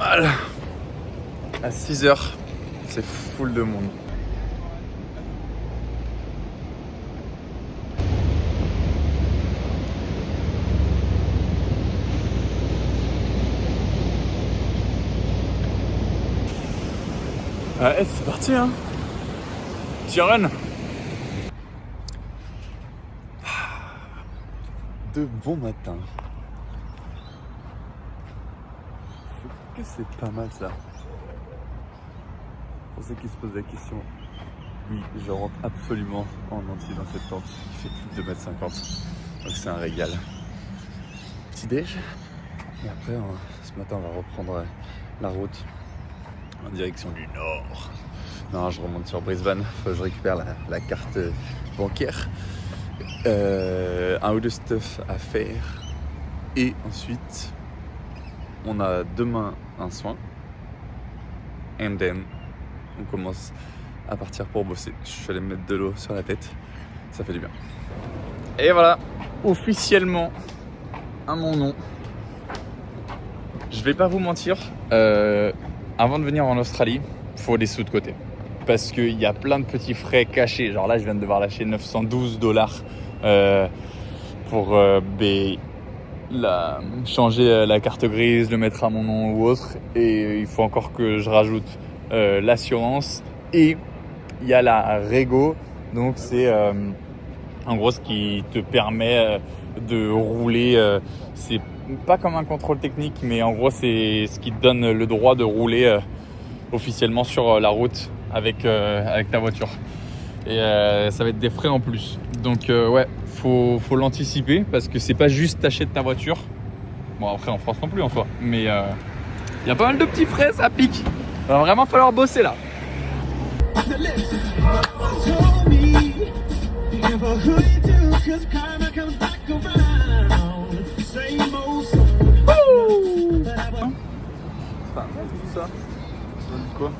mal. À 6h, c'est full de monde. Ouais, c'est parti hein. Petit run. De bon matin. Que c'est pas mal ça. Pour ceux qui se posent la question, oui, je rentre absolument en entier dans cette tente qui fait plus de 2,50 m. Donc c'est un régal. Petit déj. Et après, ce matin, on va reprendre la route en direction du nord. Non, je remonte sur Brisbane. Faut que je récupère la carte bancaire. Un ou deux stuff à faire. Et ensuite, on a demain un soin. And then, on commence à partir pour bosser. Je suis allé me mettre de l'eau sur la tête. Ça fait du bien. Et voilà, officiellement, à mon nom. Je vais pas vous mentir, avant de venir en Australie, il faut des sous de côté. Parce qu'il y a plein de petits frais cachés. Genre là, je viens de devoir lâcher $912 pour changer la carte grise, le mettre à mon nom ou autre. Et il faut encore que je rajoute l'assurance. Et il y a la Rego. Donc c'est en gros ce qui te permet de rouler. C'est pas comme un contrôle technique, mais en gros c'est ce qui te donne le droit de rouler officiellement sur la route avec ta voiture. Et ça va être des frais en plus. Donc ouais, faut l'anticiper parce que c'est pas juste t'achètes ta voiture. Bon après en France non plus en soi, mais y a pas mal de petits frais, ça pique. Il va vraiment falloir bosser là. Pas mal tout ça. Ça donne quoi?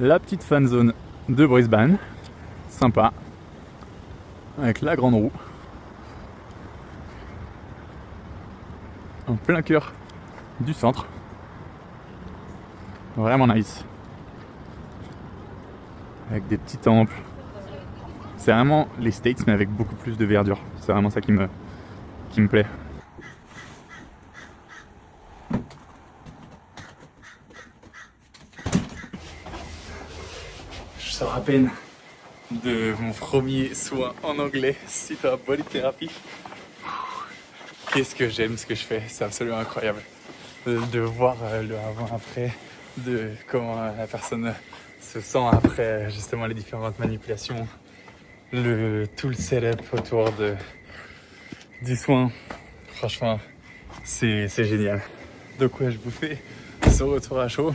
La petite fan zone de Brisbane, sympa, avec la grande roue, en plein cœur du centre, vraiment nice, avec des petits temples. C'est vraiment les States mais avec beaucoup plus de verdure. C'est vraiment ça qui me plaît. Je sors à peine de mon premier soin en anglais suite à body therapy. Qu'est-ce que j'aime ce que je fais, c'est absolument incroyable. De voir le avant-après, de comment la personne se sent après justement les différentes manipulations, tout le setup autour du soin. Franchement, c'est génial. Donc ouais, je vous fais ce retour à chaud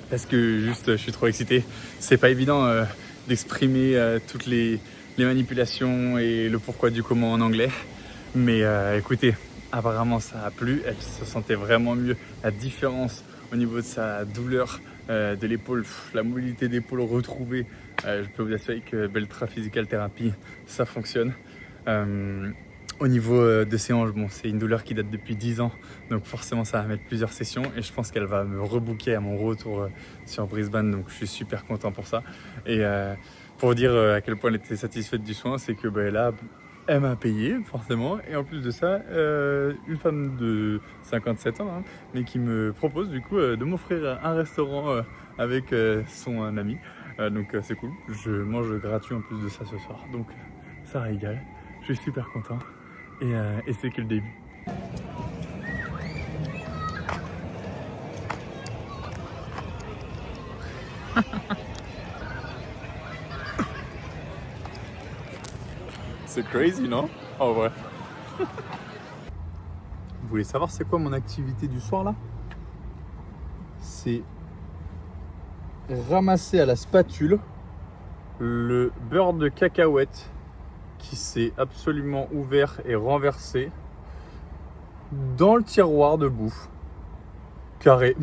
parce que juste je suis trop excité. C'est pas évident d'exprimer toutes les manipulations et le pourquoi du comment en anglais. Mais écoutez, apparemment ça a plu, elle se sentait vraiment mieux. La différence au niveau de sa douleur de l'épaule, la mobilité d'épaule retrouvée, je peux vous assurer que Beltra Physical Therapy, ça fonctionne. Au niveau de ses hanches, bon, c'est une douleur qui date depuis 10 ans, donc forcément ça va mettre plusieurs sessions et je pense qu'elle va me rebooker à mon retour sur Brisbane, donc je suis super content pour ça. Et pour vous dire à quel point elle était satisfaite du soin, c'est que là, elle m'a payé forcément et en plus de ça, une femme de 57 ans, hein, mais qui me propose du coup de m'offrir un restaurant avec son ami. Donc c'est cool, je mange gratuit en plus de ça ce soir, donc ça régale, je suis super content. Et c'est que le début. C'est crazy, non? Oh ouais. Vous voulez savoir c'est quoi mon activité du soir là? C'est ramasser à la spatule le beurre de cacahuète qui s'est absolument ouvert et renversé dans le tiroir de bouffe. Carré,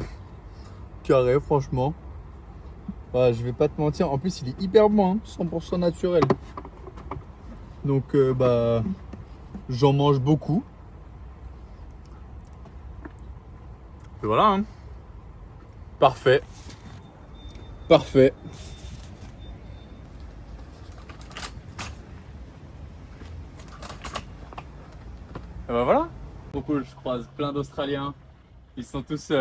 franchement. Bah, je vais pas te mentir, en plus il est hyper bon, hein, 100% naturel. Donc bah j'en mange beaucoup. Et voilà, hein. Parfait. Parfait. Et bah voilà. Trop cool, je croise plein d'Australiens. Ils sont tous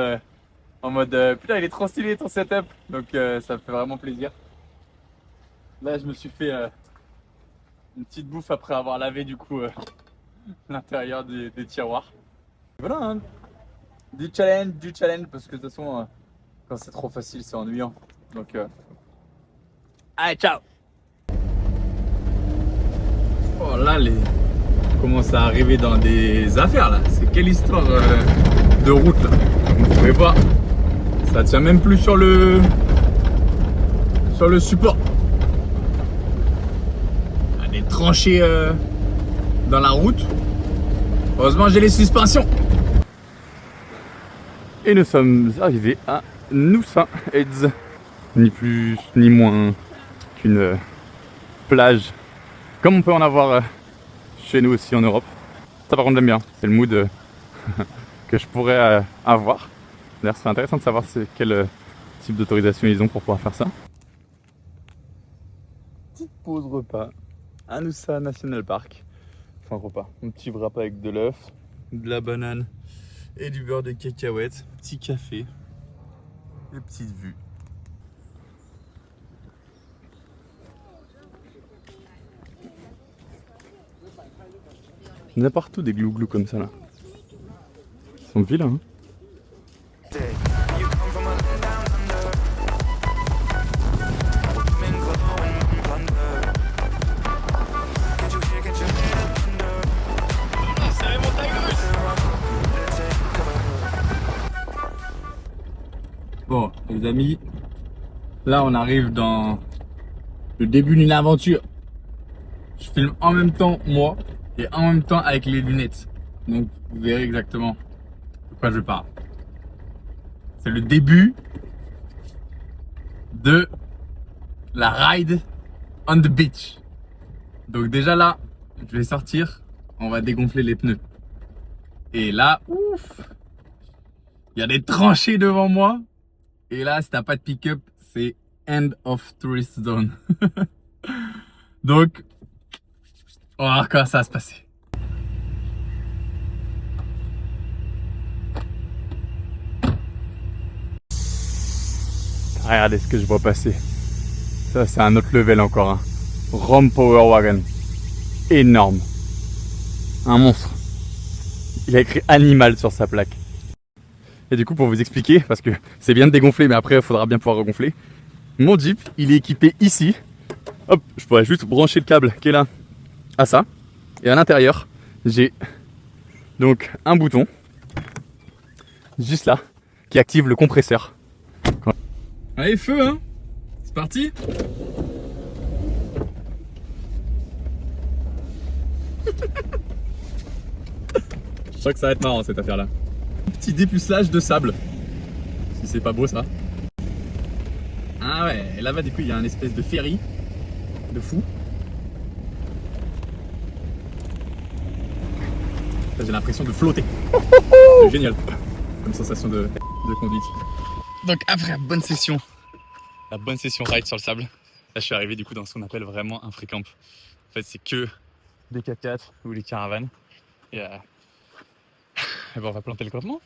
en mode putain, il est trop stylé ton setup. Donc ça me fait vraiment plaisir. Là, je me suis fait une petite bouffe après avoir lavé du coup l'intérieur des tiroirs. Et voilà, hein. Du challenge, parce que de toute façon, quand c'est trop facile, c'est ennuyant. Donc, allez, ciao! Oh là, on commence à arriver dans des affaires là. C'est quelle histoire de route là? Vous ne pouvez pas. Ça tient même plus sur le support. Il y a des tranchées dans la route. Heureusement, j'ai les suspensions. Et nous sommes arrivés à Noosa Heads. Ni plus ni moins qu'une plage comme on peut en avoir chez nous aussi en Europe. Ça par contre j'aime bien, c'est le mood que je pourrais avoir. D'ailleurs c'est intéressant de savoir quel type d'autorisation ils ont pour pouvoir faire ça. Petite pause repas à Noosa National Park. Enfin repas, un petit wrap avec de l'œuf, de la banane et du beurre de cacahuète, petit café et petite vue. Il y en a partout des glou-glou comme ça là. Ils sont vilains, hein. Bon, les amis, là on arrive dans le début d'une aventure. Je filme en même temps moi et en même temps avec les lunettes. Donc vous verrez exactement de quoi je parle. C'est le début de la ride on the beach. Donc déjà là, je vais sortir, on va dégonfler les pneus. Et là, ouf, il y a des tranchées devant moi. Et là, si t'as pas de pick-up, c'est end of tourist zone. Donc, on va voir comment ça va se passer. Regardez ce que je vois passer. Ça, c'est un autre level encore. Hein. Rom Power Wagon. Énorme. Un monstre. Il a écrit animal sur sa plaque. Et du coup, pour vous expliquer, parce que c'est bien de dégonfler, mais après, il faudra bien pouvoir regonfler. Mon Jeep, il est équipé ici. Hop, je pourrais juste brancher le câble qui est là à ça. Et à l'intérieur, j'ai donc un bouton, juste là, qui active le compresseur. Allez, feu, hein! C'est parti! Je crois que ça va être marrant cette affaire-là. Petit dépucelage de sable. Si c'est pas beau ça. Ah ouais, et là-bas du coup il y a un espèce de ferry de fou. J'ai l'impression de flotter. C'est génial comme sensation de conduite. Donc après la bonne session ride sur le sable, là je suis arrivé du coup dans ce qu'on appelle vraiment un free camp. En fait c'est que des 4x4 ou les caravanes. Et ben on va planter le campement.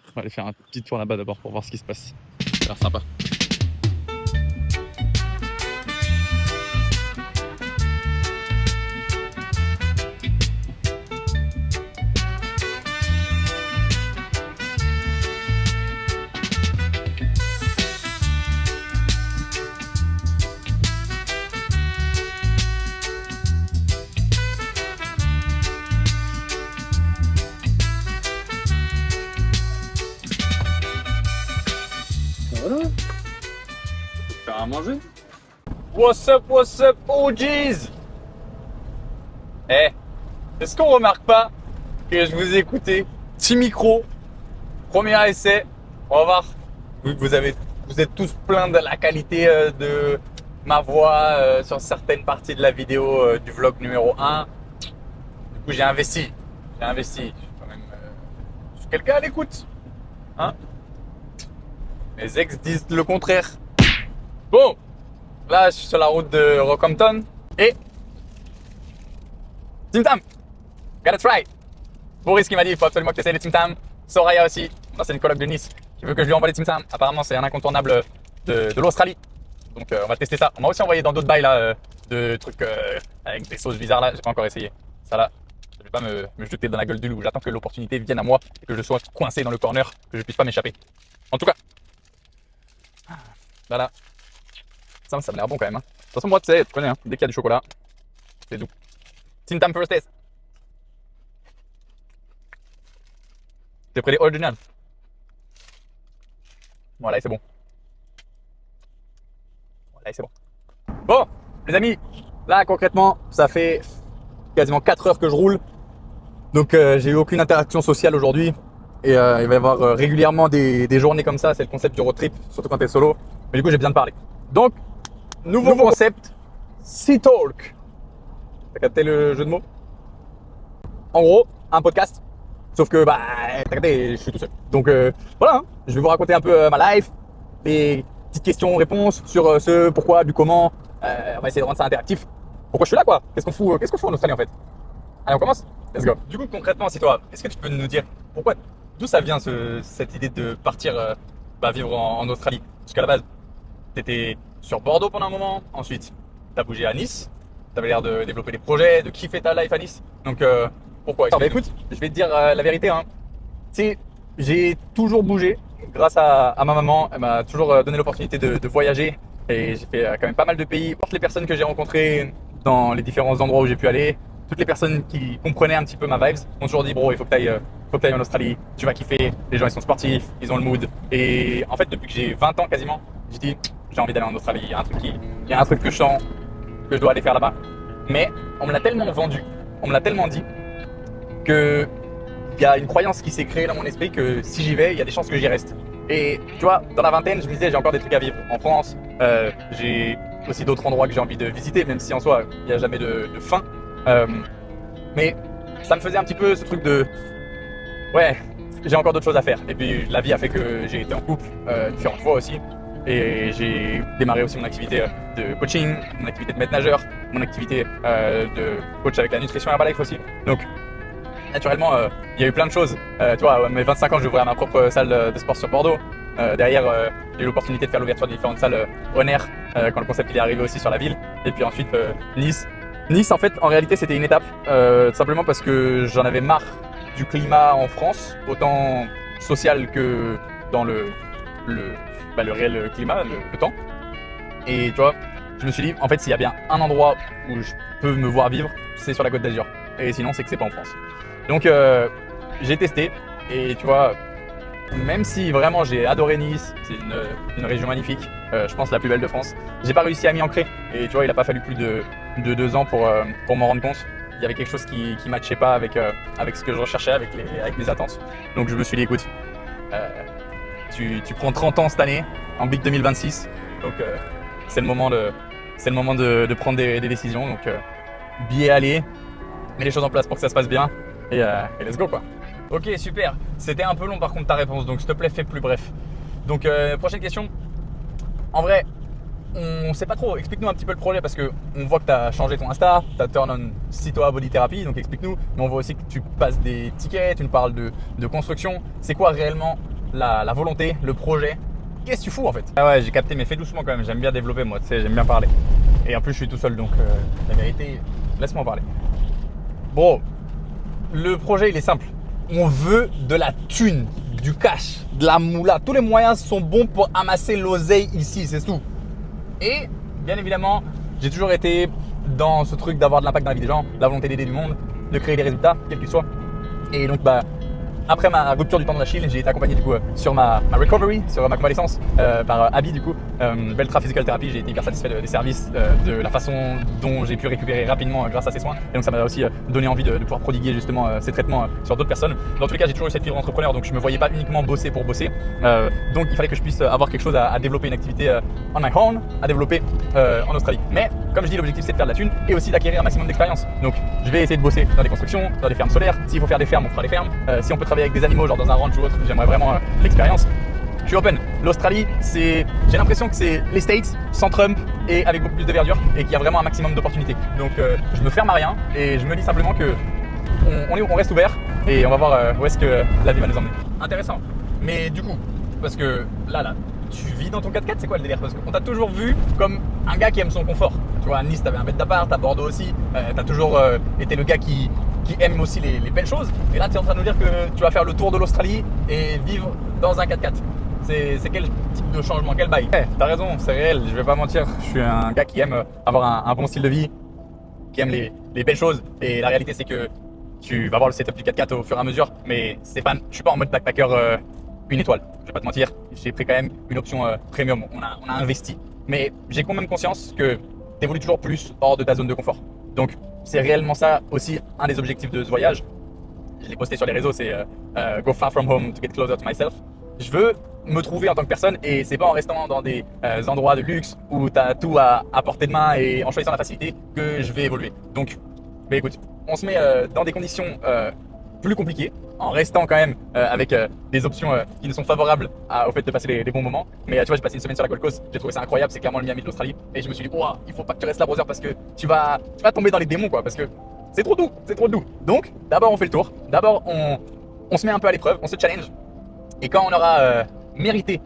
On va aller faire un petit tour là-bas d'abord pour voir ce qui se passe. Ça a l'air sympa. Voilà. Faire à manger. What's up, OGs? Eh, est-ce qu'on remarque pas que je vous ai écouté? Petit micro, premier essai. On va voir. Vous avez vous êtes tous pleins de la qualité de ma voix sur certaines parties de la vidéo du vlog numéro 1. Du coup, j'ai investi. Je suis quand même je suis quelqu'un à l'écoute. Hein? Mes ex disent le contraire. Bon, là, je suis sur la route de Rockhampton et Tim Tam, gotta try. Boris qui m'a dit il faut absolument que tu essayes les Tim Tam. Soraya aussi, c'est une coloc de Nice qui veut que je lui envoie les Tim Tam. Apparemment, c'est un incontournable de l'Australie. Donc, on va tester ça. On m'a aussi envoyé dans d'autres bails là, de trucs avec des sauces bizarres là. J'ai pas encore essayé. Ça là, je vais pas me jeter dans la gueule du loup. J'attends que l'opportunité vienne à moi et que je sois coincé dans le corner, que je puisse pas m'échapper. En tout cas, voilà. Ça m'a l'air bon quand même. Hein. De toute façon, moi, tu sais, tu connais, hein, dès qu'il y a du chocolat, c'est doux. Tim Tam first test. J'ai pris les original. Voilà, c'est bon. Voilà, c'est bon. Bon, les amis, là concrètement, ça fait quasiment 4 heures que je roule. Donc, j'ai eu aucune interaction sociale aujourd'hui. Et il va y avoir régulièrement des journées comme ça. C'est le concept du road trip, surtout quand t'es solo. Mais du coup, j'ai besoin de parler. Donc, nouveau concept, Sea Talk. T'as capté le jeu de mots? En gros, un podcast. Sauf que, bah, t'as capté, je suis tout seul. Donc, voilà, hein, je vais vous raconter un peu ma life, des petites questions-réponses sur ce, pourquoi, du comment. On va essayer de rendre ça interactif. Pourquoi je suis là, quoi? Qu'est-ce qu'on fout en Australie, en fait? Allez, on commence? Let's go. Du coup, concrètement, c'est toi. Est-ce que tu peux nous dire pourquoi, d'où ça vient cette idée de partir vivre en Australie? Parce qu'à la base, t'étais sur Bordeaux pendant un moment. Ensuite, t'as bougé à Nice. T'avais l'air de développer des projets, de kiffer ta life à Nice. Donc, pourquoi? Bah, écoute, je vais te dire la vérité. Hein. Tu sais, j'ai toujours bougé grâce à ma maman. Elle m'a toujours donné l'opportunité de voyager. Et j'ai fait quand même pas mal de pays. Toutes les personnes que j'ai rencontrées dans les différents endroits où j'ai pu aller, toutes les personnes qui comprenaient un petit peu ma vibes m'ont toujours dit, bro, il faut que tu ailles en Australie, tu vas kiffer, les gens ils sont sportifs, ils ont le mood. Et en fait, depuis que j'ai 20 ans quasiment, j'ai dit, j'ai envie d'aller en Australie, il y a un truc que je sens que je dois aller faire là-bas. Mais on me l'a tellement vendu, on me l'a tellement dit, que il y a une croyance qui s'est créée dans mon esprit que si j'y vais, il y a des chances que j'y reste. Et tu vois, dans la vingtaine, je me disais, j'ai encore des trucs à vivre en France. J'ai aussi d'autres endroits que j'ai envie de visiter, même si en soi, il n'y a jamais de fin. Mais ça me faisait un petit peu ce truc de ouais, j'ai encore d'autres choses à faire. Et puis la vie a fait que j'ai été en couple différentes fois aussi. Et j'ai démarré aussi mon activité de coaching, mon activité de maître nageur, mon activité de coach avec la nutrition et Herbalife aussi. Donc naturellement, il y a eu plein de choses. Tu vois, à mes 25 ans, j'ai ouvert ma propre salle de sport sur Bordeaux. Derrière, j'ai eu l'opportunité de faire l'ouverture de différentes salles on air quand le concept il est arrivé aussi sur la ville. Et puis ensuite, Nice. Nice, en fait, en réalité, c'était une étape, tout simplement parce que j'en avais marre du climat en France, autant social que dans le réel climat, le temps. Et tu vois, je me suis dit, en fait, s'il y a bien un endroit où je peux me voir vivre, c'est sur la Côte d'Azur. Et sinon, c'est que c'est pas en France. Donc, j'ai testé. Et tu vois, même si vraiment j'ai adoré Nice, c'est une région magnifique, je pense la plus belle de France, j'ai pas réussi à m'y ancrer. Et tu vois, il a pas fallu plus de 2 ans pour m'en rendre compte. Il y avait quelque chose qui matchait pas avec ce que je recherchais, avec mes attentes. Donc je me suis dit, écoute, tu prends 30 ans cette année, en Big 2026. Donc c'est le moment de prendre des décisions. Donc billet aller, mets les choses en place pour que ça se passe bien et let's go quoi. Ok, super. C'était un peu long par contre ta réponse, donc s'il te plaît, fais plus bref. Donc prochaine question. En vrai, on sait pas trop. Explique-nous un petit peu le projet parce que on voit que tu as changé ton Insta, tu as turn on Citoa Body Therapy, donc explique-nous. Mais on voit aussi que tu passes des tickets, tu nous parles de construction. C'est quoi réellement la volonté, le projet? Qu'est-ce que tu fous en fait? Ah ouais, j'ai capté, mais fais doucement quand même. J'aime bien développer moi, tu sais, j'aime bien parler. Et en plus, je suis tout seul, donc la vérité, laisse-moi parler. Bon, le projet il est simple. On veut de la thune, du cash, de la moula. Tous les moyens sont bons pour amasser l'oseille ici, c'est tout. Et bien évidemment, j'ai toujours été dans ce truc d'avoir de l'impact dans la vie des gens, la volonté d'aider du monde, de créer des résultats, quels qu'ils soient. Et donc, après ma rupture du tendon d'Achille, j'ai été accompagné du coup sur ma recovery, sur ma convalescence par Abby du coup, Beltra Physical Therapy. J'ai été hyper satisfait des services, de la façon dont j'ai pu récupérer rapidement grâce à ces soins. Et donc ça m'a aussi donné envie de pouvoir prodiguer justement ces traitements sur d'autres personnes. Dans tous les cas, j'ai toujours eu cette fibre entrepreneur, donc je me voyais pas uniquement bosser pour bosser. Donc il fallait que je puisse avoir quelque chose à développer, une activité on my own, à développer en Australie. Mais comme je dis, l'objectif c'est de faire de la thune et aussi d'acquérir un maximum d'expérience. Donc je vais essayer de bosser dans des constructions, dans des fermes solaires. S'il faut faire des fermes, on fera des fermes. Si on peut travailler avec des animaux, genre dans un ranch ou autre, j'aimerais vraiment l'expérience. Je suis open. L'Australie, j'ai l'impression que c'est les States sans Trump et avec beaucoup plus de verdure et qu'il y a vraiment un maximum d'opportunités. Donc je me ferme à rien et je me dis simplement que on reste ouvert et on va voir où est-ce que la vie va nous emmener. Intéressant. Mais du coup, parce que là, tu vis dans ton 4x4, c'est quoi le délire? Parce qu'on t'a toujours vu comme un gars qui aime son confort. Tu vois, à Nice, t'avais un bête d'appart, à Bordeaux aussi. T'as toujours été le gars qui aime aussi les belles choses. Et là, tu es en train de nous dire que tu vas faire le tour de l'Australie et vivre dans un 4x4. C'est quel type de changement, quel bail? T'as raison, c'est réel, je vais pas mentir. Je suis un gars qui aime avoir un bon style de vie, qui aime les belles choses. Et la réalité, c'est que tu vas voir le setup du 4x4 au fur et à mesure. Mais je suis pas en mode backpacker une étoile. Je vais pas te mentir, j'ai pris quand même une option premium. On a investi. Mais j'ai quand même conscience que tu évolues toujours plus hors de ta zone de confort. Donc, c'est réellement ça aussi un des objectifs de ce voyage. Je l'ai posté sur les réseaux, c'est Go far from home to get closer to myself. Je veux me trouver en tant que personne et c'est pas en restant dans des endroits de luxe où tu as tout à portée de main et en choisissant la facilité que je vais évoluer. Donc, mais écoute, on se met dans des conditions plus compliquées en restant quand même avec des options qui nous sont favorables au fait de passer des bons moments. Mais tu vois, j'ai passé une semaine sur la Gold Coast, j'ai trouvé ça incroyable, c'est clairement le Miami de l'Australie et je me suis dit, wow, il faut pas que tu restes là, brother, parce que tu vas tomber dans les démons, quoi, parce que c'est trop doux, c'est trop doux. Donc, d'abord on fait le tour, d'abord on se met un peu à l'épreuve, on se challenge et quand on aura mérité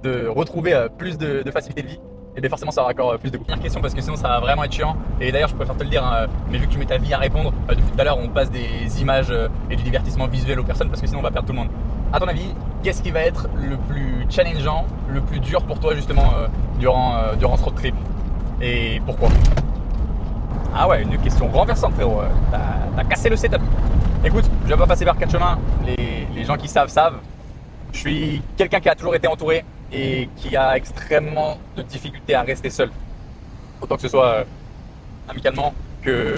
de retrouver plus de facilité de vie, et bien forcément ça aura encore plus de goût. Dernière question parce que sinon ça va vraiment être chiant. Et d'ailleurs je préfère te le dire, hein, mais vu que tu mets ta vie à répondre, depuis tout à l'heure on passe des images et du divertissement visuel aux personnes parce que sinon on va perdre tout le monde. À ton avis, qu'est-ce qui va être le plus challengeant, le plus dur pour toi justement durant ce road trip? Et pourquoi? Ah ouais, une question renversante frérot, t'as cassé le setup. Écoute, je vais pas passer par quatre chemins, les gens qui savent. Je suis quelqu'un qui a toujours été entouré et qui a extrêmement de difficultés à rester seul. Autant que ce soit amicalement que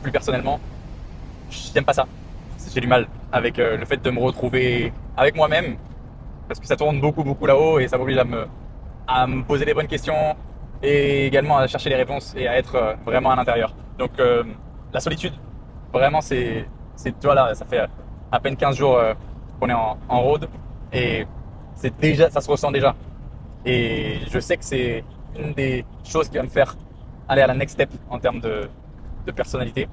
plus personnellement. J'aime pas ça. J'ai du mal avec le fait de me retrouver avec moi-même parce que ça tourne beaucoup là-haut et ça m'oblige à me poser les bonnes questions et également à chercher les réponses et à être vraiment à l'intérieur. Donc la solitude, vraiment tu vois là, ça fait à peine 15 jours qu'on est en road. Et ça se ressent déjà. Et je sais que c'est une des choses qui va me faire aller à la next step en termes de personnalité.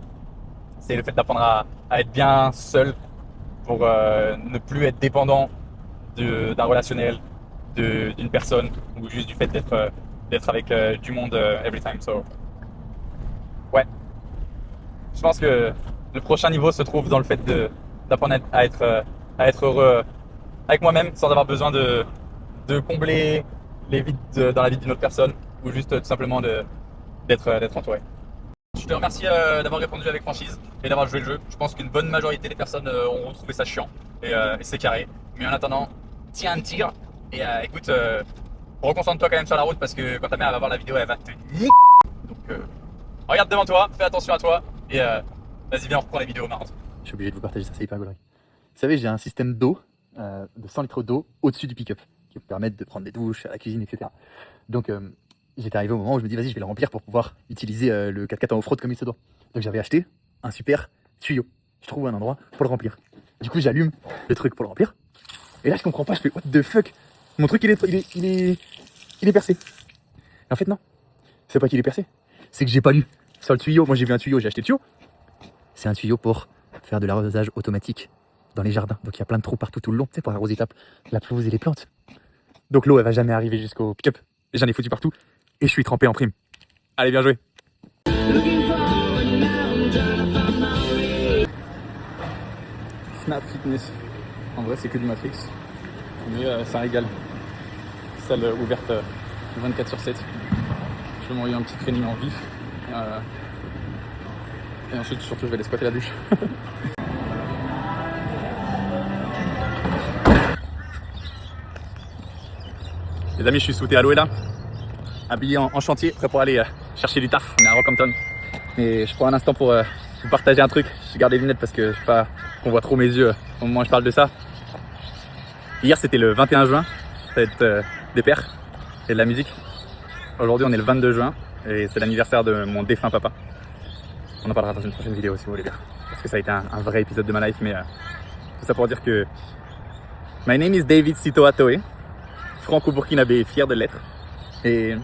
C'est le fait d'apprendre à être bien seul pour ne plus être dépendant d'un relationnel, d'une personne ou juste du fait d'être avec du monde every time. So, ouais. Je pense que le prochain niveau se trouve dans le fait d'apprendre à être heureux avec moi-même sans avoir besoin de combler les vides dans la vie d'une autre personne ou juste tout simplement d'être entouré. Je te remercie d'avoir répondu avec franchise et d'avoir joué le jeu. Je pense qu'une bonne majorité des personnes auront trouvé ça chiant et c'est carré. Mais en attendant, tiens un tigre et écoute, reconcentre-toi quand même sur la route parce que quand ta mère va voir la vidéo, elle va te niquer. Donc regarde devant toi, fais attention à toi et vas-y viens on reprend les vidéos marrantes. Je suis obligé de vous partager ça, c'est hyper gaulerie. Vous savez, j'ai un système d'eau, de 100 litres d'eau au-dessus du pick-up, qui vous permettent de prendre des douches, à la cuisine, etc. Donc j'étais arrivé au moment où je me dis vas-y je vais le remplir pour pouvoir utiliser le 4x4 en off-road comme il se doit. Donc j'avais acheté un super tuyau. Je trouve un endroit pour le remplir. Du coup j'allume le truc pour le remplir. Et là je comprends pas, je fais what the fuck. Mon truc il est percé. Et en fait non, c'est pas qu'il est percé, c'est que j'ai pas lu sur le tuyau. Moi j'ai vu un tuyau, j'ai acheté le tuyau. C'est un tuyau pour faire de l'arrosage automatique dans les jardins. Donc il y a plein de trous partout tout le long, tu sais, pour arroser la pelouse et les plantes. Donc l'eau elle va jamais arriver jusqu'au pick-up. Et j'en ai foutu partout. Et je suis trempé en prime. Allez, bien joué. Snap Fitness. En vrai, c'est que du Matrix. Mais ça régale. Salle ouverte 24/7. Je vais m'envoyer un petit training en vif. Et ensuite, surtout, je vais aller squatter la douche. Les amis, je suis sous Théalo là, habillé en chantier, prêt pour aller chercher du taf. On est à Rockhampton. Et je prends un instant pour vous partager un truc. J'ai gardé les lunettes parce que je sais pas qu'on voit trop mes yeux au moment où je parle de ça. Hier c'était le 21 juin, fête des pères et de la musique. Aujourd'hui on est le 22 juin et c'est l'anniversaire de mon défunt papa. On en parlera dans une prochaine vidéo si vous voulez bien. Parce que ça a été un vrai épisode de ma life, mais tout ça pour dire que my name is David Sito Atoé, franco-burkinabé, fier de l'être. Et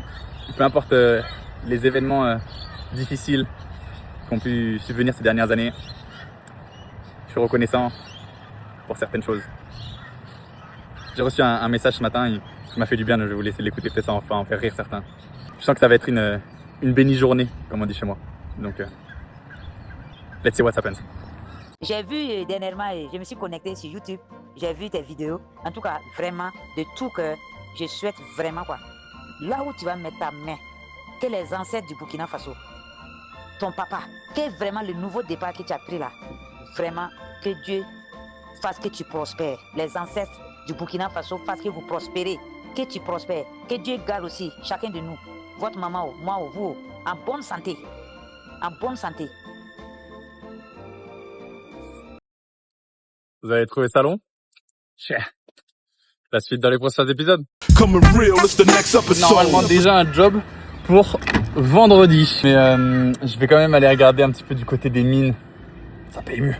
peu importe les événements difficiles qui ont pu subvenir ces dernières années, je suis reconnaissant pour certaines choses. J'ai reçu un message ce matin qui m'a fait du bien, je vais vous laisser l'écouter, peut-être ça va en faire rire certains. Je sens que ça va être une bénie journée, comme on dit chez moi. Donc, let's see what happens. J'ai vu dernièrement, je me suis connecté sur YouTube, j'ai vu tes vidéos. En tout cas, vraiment, de tout cœur, je souhaite vraiment quoi. Là où tu vas mettre ta main, que les ancêtres du Burkina Faso, ton papa, quel est vraiment le nouveau départ que tu as pris là. Vraiment, que Dieu fasse que tu prospères. Les ancêtres du Burkina Faso fassent que vous prospérez, que tu prospères. Que Dieu garde aussi chacun de nous, votre maman, moi, vous, en bonne santé. En bonne santé. Vous avez trouvé ça long? La suite dans les prochains épisodes. Normalement déjà un job pour vendredi. Mais je vais quand même aller regarder un petit peu du côté des mines. Ça paye mieux.